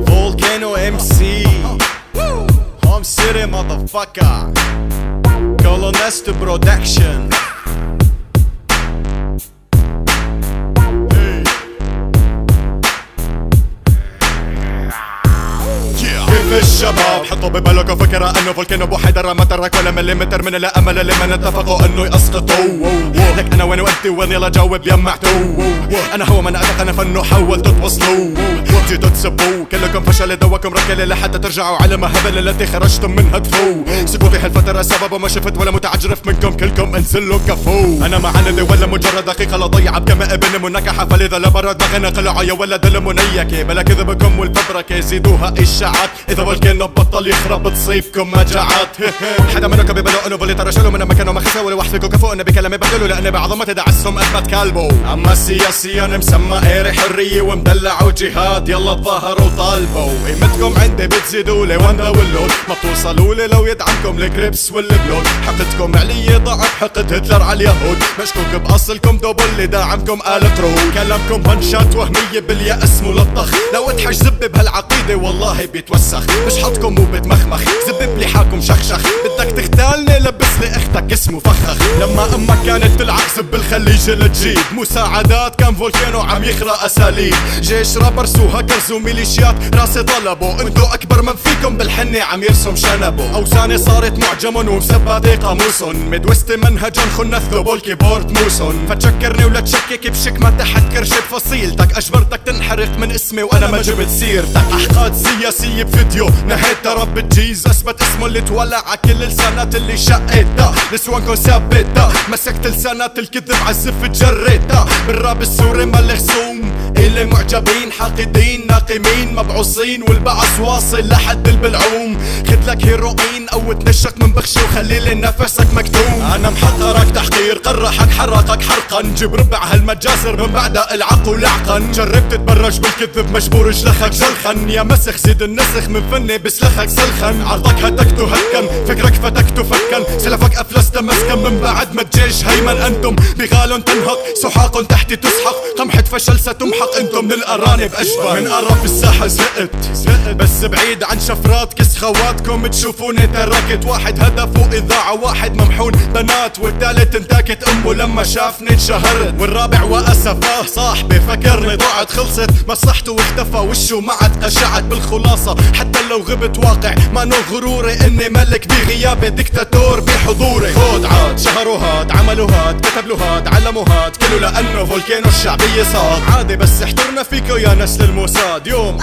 Volcano MC, Home City motherfucker, Colonesta Production. الشباب حطوا ببالكم فكرة انه فولكانو بوحد ما ترك ولا مليمتر من الامل لمن اتفقوا انه يسقطوا. لك انا وين وانت وين يلا جاوب يمعتوا. انا هو من اتقن فانه حاولتوا توصلوا جيتوا تسبوا كلكم فشل دواكم ركلة لحتى ترجعوا على مهبل التي خرجتم منها تفو. سكوتي هالفترة سبب ما شفت ولا متعجرف منكم كلكم انزلوا كفو. انا ما عندي ولا مجرد دقيقة لا ضيعة بكما ابن منكحة فلذا لا برد ما قلعوا يا ولد المنيكة بلا كذبكم والفبركة زيدوها اشاعات. اذا فولكانو بطل يخرب تصيبكم مجاعات. حدا منكم ببالو انه فولي ترشلوا من مكانه ما خسوا ولا وحفكوا كفو انه بكلامي بقولوا لاني بعظمة دعسهم اثبت كلبو. اما سياسيا مسمى ايري حرية ومدلع وجهاد يلا تظاهروا وطالبوا. قيمتكم عندي بتزيدوا لي واندا واللود ما بتوصلوا لي لو يدعمكم الكريبس والبلود. حقدكم علي ضعف حقد هتلر على اليهود مشكوك باصلكم دوبل اللي داعمكم آل قرود. كلامكم هنشات وهمية باليأس ملطخ لو اتحش زب بهالعقيدة والله بيتوسخ. مش حطكم وبتمخمخ زب بلحاكم شخشخ بدك تختالني لبس لي اختك اسمه فخخ. لما امك كانت تلعب زب الخليج لتجيب مساعدات كان فولكانو عم يخرق اساليب. جيش رابرز وهاكرز وميليشيات راسي طلبوا انتو اكبر من فيكم بالحنة عم يرسم شنبو. اوزاني صارت معجم ومثبتة قاموسن مدوست منهجا خنث ذو الكيبورد موسن. فتشكرني ولا تشكك بشك ما تحت كرشة فصيلتك اجبرتك تنحرق من اسمي وانا ما جبت سيرتك. احقاد سياسية بفيديو نهيت رب الجيز اثبت اسمه اللي تولع كل السنات اللي شقيتها. نسوانكم ثابتة مسكت لسانات الكذب عالزف جريتها. بالراب السوري مالي خصوم اللي معجبين حاقدين ناقمين مبعوصين والبعث واصل لحد البلعوم. خدلك هيروين او تنشق من بخشي وخلي لي نفسك مكتوم. انا محقرك تحقير قرحك حرقك حرقا جيب ربع هالمجازر من بعد العقل لعقا. جربت تتبرج بالكذب مجبور جلخك جلخن يا مسخ زيد النسخ من فني بسلخك سلخن. عرضك هتكتو هكن فكرك فتكتو فكن سلفك افلست مسكن من بعد ما تجيش هيمن. انتم بغال تنهق سحاق تحت تسحق قمحة فشل ستمحق انتم من الارانب اشبه. من قرف الساحة زهقت بس بعيد عن شفرات كس خواتكم تشوفوني تركت. واحد هدفه اذاعة واحد ممحون بنات والثالث انتاكت امه لما شافني اتشهرت. والرابع واسفاه صاحبي فكرني ضاعت خلصت مصلحته واختفى وشه ما عاد قشعت. بالخلاصة حتى لو غبت واقع ما نو غروري اني ملك بغيابي ديكتاتور بحضوري. خود عاد شهروا هاد عملوا هاد كتبلوا هاد علموا هاد كله لانه فولكانو الشعبية صاد. عادي بس احترنا فيكو يا نسل الموساد. يوم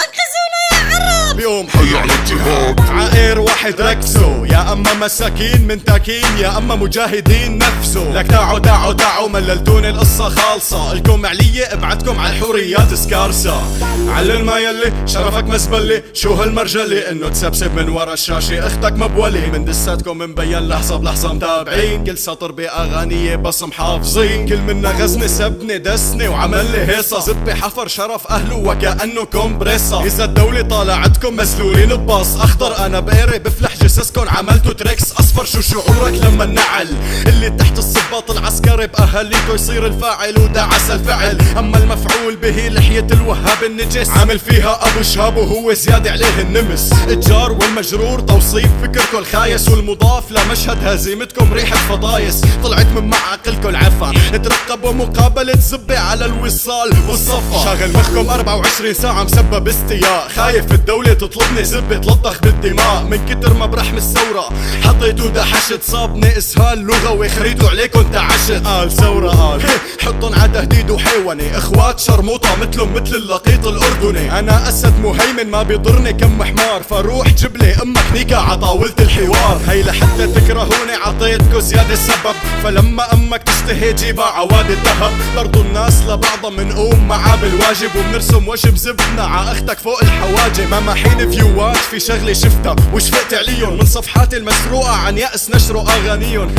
بيوم حي على الجهاد عائر واحد ركزوا يا اما مساكين من تاكين يا اما مجاهدين نفسوا. لك تعوا مللتوني القصة خالصة الكم علية ابعدكم على الحوريات سكارسة. علل ما يلي شرفك مزبلة شو هالمرجلة انه تسبسب من ورا الشاشة اختك مبولي. من دساتكم مبين لحظة بلحظة متابعين كل سطر باغانية بس محافظين. كل منا غزني سبني دسني وعمل لي هيصة زبي حفر شرف اهله وكأنه كومبريسا. اذا الدولة طالعتكم مسلولين بباص اخضر انا بقري بفلح جسسكن عملتوا تريكس اصفر. شو شعورك لما النعل اللي تحت الصباط العسكري باهاليكو يصير الفاعل ودعس الفعل. اما المفعول به لحية الوهاب النجس عامل فيها ابو شهاب وهو زيادة عليه النمس. الجار والمجرور توصيف فكركم الخايس والمضاف لمشهد هزيمتكم ريحة فضايس. طلعت من معاقلكم العفن ترقبوا مقابلة زبي على الوصال والصفا. شاغل مخكم 24 ساعة مسبب استياء خايف الدولة تطلبني زبي تلطخ بالدماء. من كتر ما برحم الثورة حطيتوا دحشت صابني اسهال لغوي خريتوا عليكم تعشت. قال ثورة قال حطن على تهديد وحيوني اخوات شرموطة مثلهم مثل اللقيط الاردني. انا اسد مهيمن ما بيضرني كم حمار فروح جبلي امك نيكا عطاولة الحوار. هي لحتى تكرهوني عطيتكو زيادة سبب فلما امك تشتهي جيبها عواد الذهب. برضو الناس لبعضها منقوم معاه بالواجب وبنرسم وجب زبنا ع اختك فوق الحواجب. ما محين فيوات في شغلة شفتها وشفقت عليهم أغانيهم من صفحاتي المسروقة عن يأس نشروا أغانيهم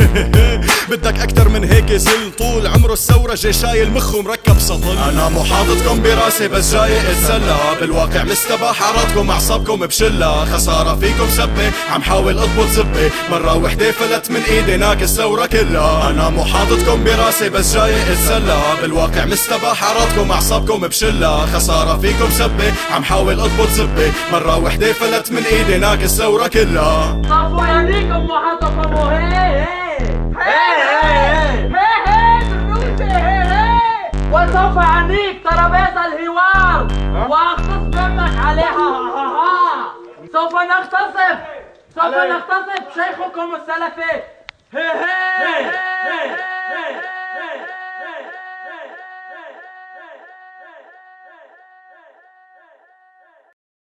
بدك أكتر من هيك زل طول عمره الثورة جاي شايل مخه مركب سطل. أنا مو حاططكم براسي بس جاي اتسلى بالواقع مستباح عراضكم أعصابكم بشلة خسارة فيكم سبة عم حاول اضبط زبة مرة وحدة فلت من ايدي ناقص الثورة كلها. أنا مو حاططكم براسي بس جاي اتسلى بالواقع مستباح عراضكم أعصابكم بشلة خسارة فيكم سبة عم حاول اضبط زبة مرة وحدة فلت من ايدي ناقص الثورة كلها. صفوا يديكم وحطكم هي وسوف أعنيك ترابيزة الحوار وأغتصب دمك عليها. سوف نغتصب شيخكم السلفي